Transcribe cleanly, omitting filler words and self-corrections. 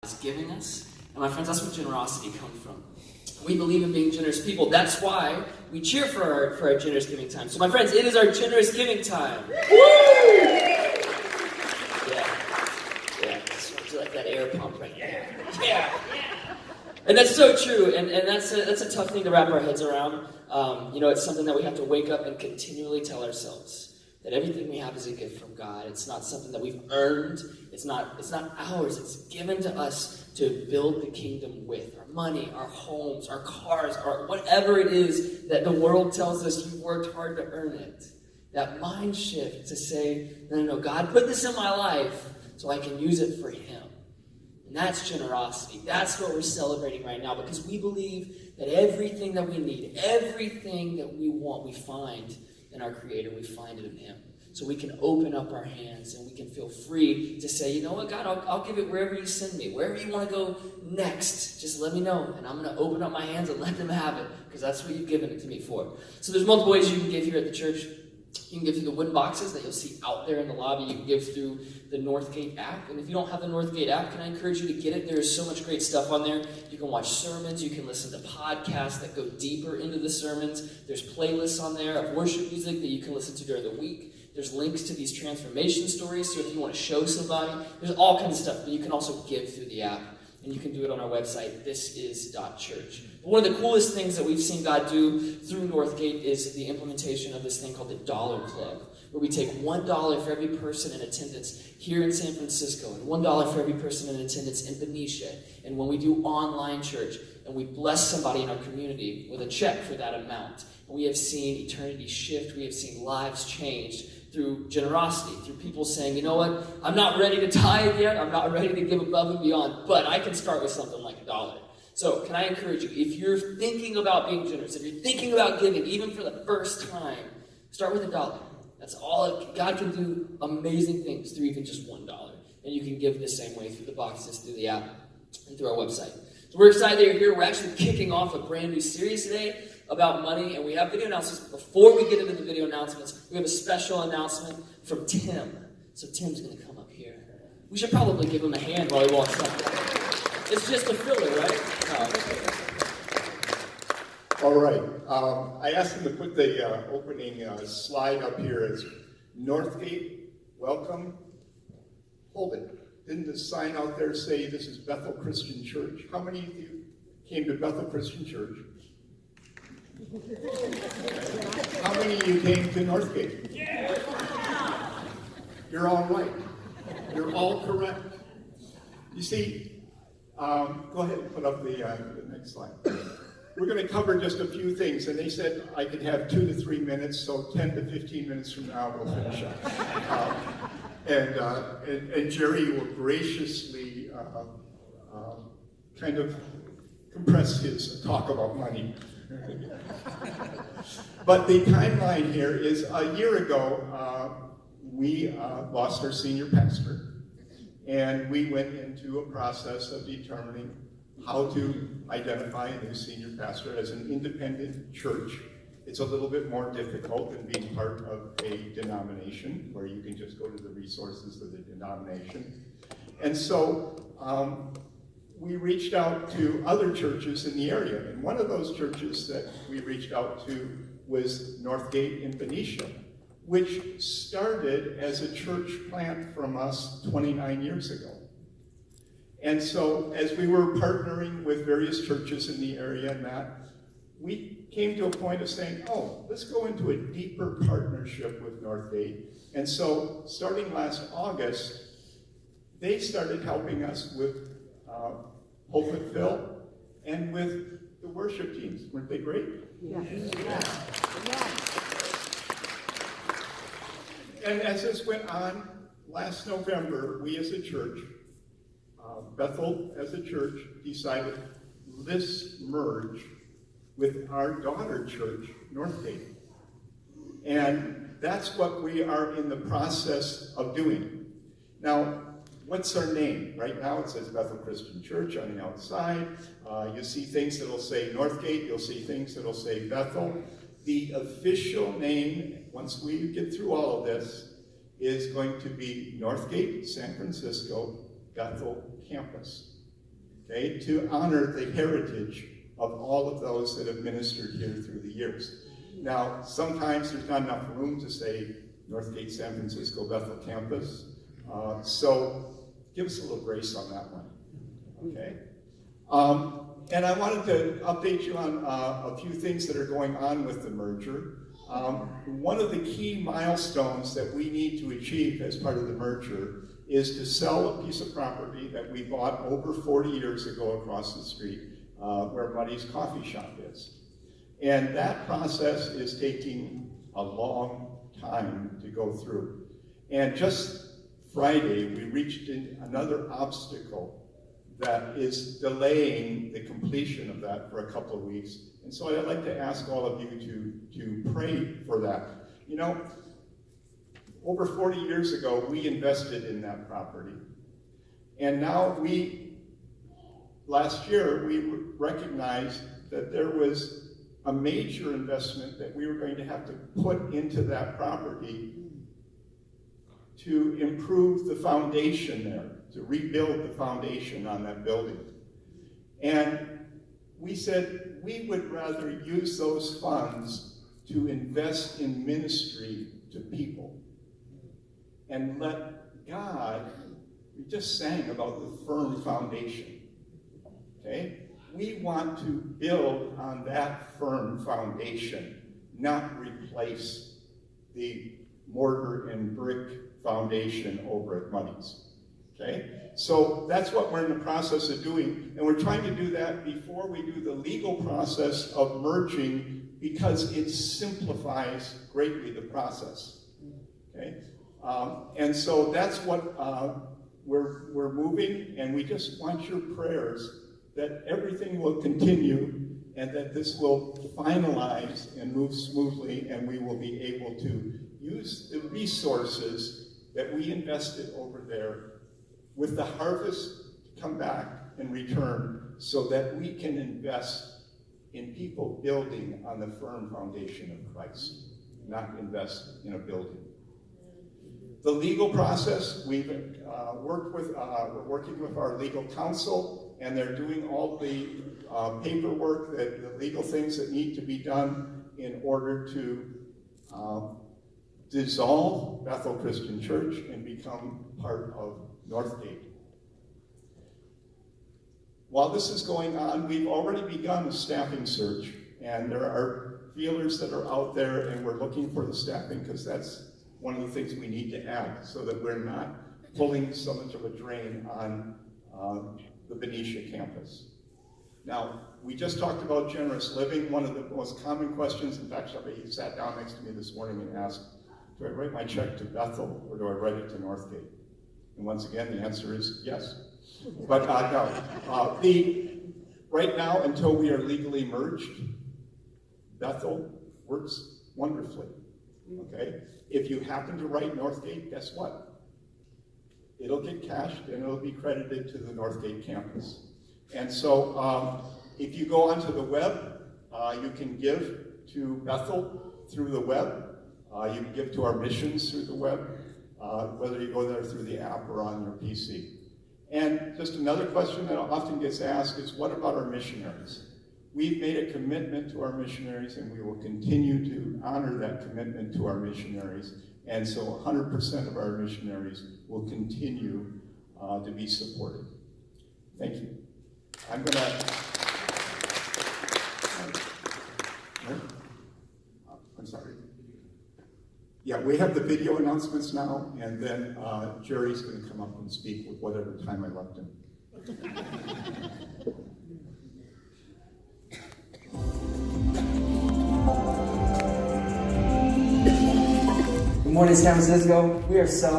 is giving us. And my friends, that's where generosity comes from. We believe in being generous people. That's why we cheer for our generous giving time. So my friends, it is our generous giving time. Woo! Yeah. So like that air pump right there. Yeah. And that's so true, and that's a tough thing to wrap our heads around. It's something that we have to wake up and continually tell ourselves that everything we have is a gift from God. It's not something that we've earned. It's not ours. It's given to us to build the kingdom with. Our money, our homes, our cars, our whatever it is that the world tells us you've worked hard to earn it. That mind shift to say, no, God put this in my life so I can use it for Him. And that's generosity. That's what we're celebrating right now, because we believe that everything that we need, everything that we want, we find in our Creator. We find it in Him. So we can open up our hands and we can feel free to say, you know what, God, I'll give it wherever you send me. Wherever you want to go next, just let me know. And I'm going to open up my hands and let them have it, because that's what you've given it to me for. So there's multiple ways you can give here at the church. You can give through the wooden boxes that you'll see out there in the lobby. You can give through the Northgate app. And if you don't have the Northgate app, can I encourage you to get it? There is so much great stuff on there. You can watch sermons. You can listen to podcasts that go deeper into the sermons. There's playlists on there of worship music that you can listen to during the week. There's links to these transformation stories. So if you want to show somebody, there's all kinds of stuff. But you can also give through the app. And you can do it on our website, thisis.church. But one of the coolest things that we've seen God do through Northgate is the implementation of this thing called the Dollar Club, where we take $1 for every person in attendance here in San Francisco, and $1 for every person in attendance in Benicia. And when we do online church, and we bless somebody in our community with a check for that amount, and we have seen eternity shift, we have seen lives changed through generosity, through people saying, you know what, I'm not ready to tithe yet, I'm not ready to give above and beyond, but I can start with something like $1. So can I encourage you, if you're thinking about being generous, if you're thinking about giving, even for the first time, start with $1. That's all. God can do amazing things through even just $1. And you can give the same way through the boxes, through the app, and through our website. So we're excited that you're here. We're actually kicking off a brand new series today about money, and we have video announcements. Before we get into the video announcements, we have a special announcement from Tim. So Tim's going to come up here. We should probably give him a hand while he walks up. It's just a filler, right? All right. I asked him to put the opening slide up here as Northgate, welcome. Hold it. Didn't the sign out there say this is Bethel Christian Church? How many of you came to Bethel Christian Church? How many of you came to Northgate? Yeah. You're all right. You're all correct. You see, go ahead and put up the next slide. We're going to cover just a few things, and they said I could have 2 to 3 minutes, so 10 to 15 minutes from now we'll finish up. And Jerry will graciously kind of compress his talk about money. But the timeline here is a year ago, we lost our senior pastor, and we went into a process of determining how to identify a new senior pastor as an independent church. It's a little bit more difficult than being part of a denomination where you can just go to the resources of the denomination. And so we reached out to other churches in the area. And one of those churches that we reached out to was Northgate in Benicia, which started as a church plant from us 29 years ago. And so as we were partnering with various churches in the area and that, we came to a point of saying, oh, let's go into a deeper partnership with Northgate. And so starting last August, they started helping us with Pulpit Phil and with the worship teams. Weren't they great? Yeah. And as this went on, last November, we as a church, Bethel as a church, decided let's merge with our daughter church, Northgate. And that's what we are in the process of doing. Now, what's our name? Right now it says Bethel Christian Church on the outside. You see things that'll say Northgate, you'll see things that'll say Bethel. The official name, once we get through all of this, is going to be Northgate San Francisco Bethel Campus. okay, to honor the heritage of all of those that have ministered here through the years. Now, sometimes there's not enough room to say Northgate San Francisco Bethel campus, so give us a little grace on that one, okay? And I wanted to update you on a few things that are going on with the merger. One of the key milestones that we need to achieve as part of the merger is to sell a piece of property that we bought over 40 years ago across the street where Muddy's Coffee Shop is. And that process is taking a long time to go through. And just Friday, we reached another obstacle that is delaying the completion of that for a couple of weeks. And so I'd like to ask all of you to pray for that. You know, over 40 years ago, we invested in that property. And now last year, we recognized that there was a major investment that we were going to have to put into that property to improve the foundation there, to rebuild the foundation on that building. And we said we would rather use those funds to invest in ministry to people and let God, we just sang about the firm foundation, okay? We want to build on that firm foundation, not replace the mortar and brick foundation over at Muddy's, okay? So that's what we're in the process of doing, and we're trying to do that before we do the legal process of merging because it simplifies greatly the process, okay? And so that's what we're moving, and we just want your prayers that everything will continue and that this will finalize and move smoothly, and we will be able to use the resources that we invested over there with the harvest to come back and return so that we can invest in people building on the firm foundation of Christ, not invest in a building. The legal process, we've we're working with our legal counsel, and they're doing all the paperwork, the legal things that need to be done in order to dissolve Bethel Christian Church and become part of Northgate. While this is going on, we've already begun a staffing search, and there are feelers that are out there, and we're looking for the staffing because that's one of the things we need to add so that we're not pulling so much of a drain on the Benicia campus. Now, we just talked about generous living. One of the most common questions, in fact, somebody sat down next to me this morning and asked, do I write my check to Bethel or do I write it to Northgate? And once again, the answer is yes. But no. Right now, until we are legally merged, Bethel works wonderfully. Okay? If you happen to write Northgate, guess what? It'll get cashed and it'll be credited to the Northgate campus. And so if you go onto the web, you can give to Bethel through the web. You can give to our missions through the web, whether you go there through the app or on your PC. And just another question that often gets asked is, what about our missionaries? We've made a commitment to our missionaries, and we will continue to honor that commitment to our missionaries. And so 100% of our missionaries will continue to be supported. Thank you. I'm going to... I'm sorry. Yeah, we have the video announcements now, and then Jerry's going to come up and speak with whatever time I left him. Good morning, San Francisco. We are so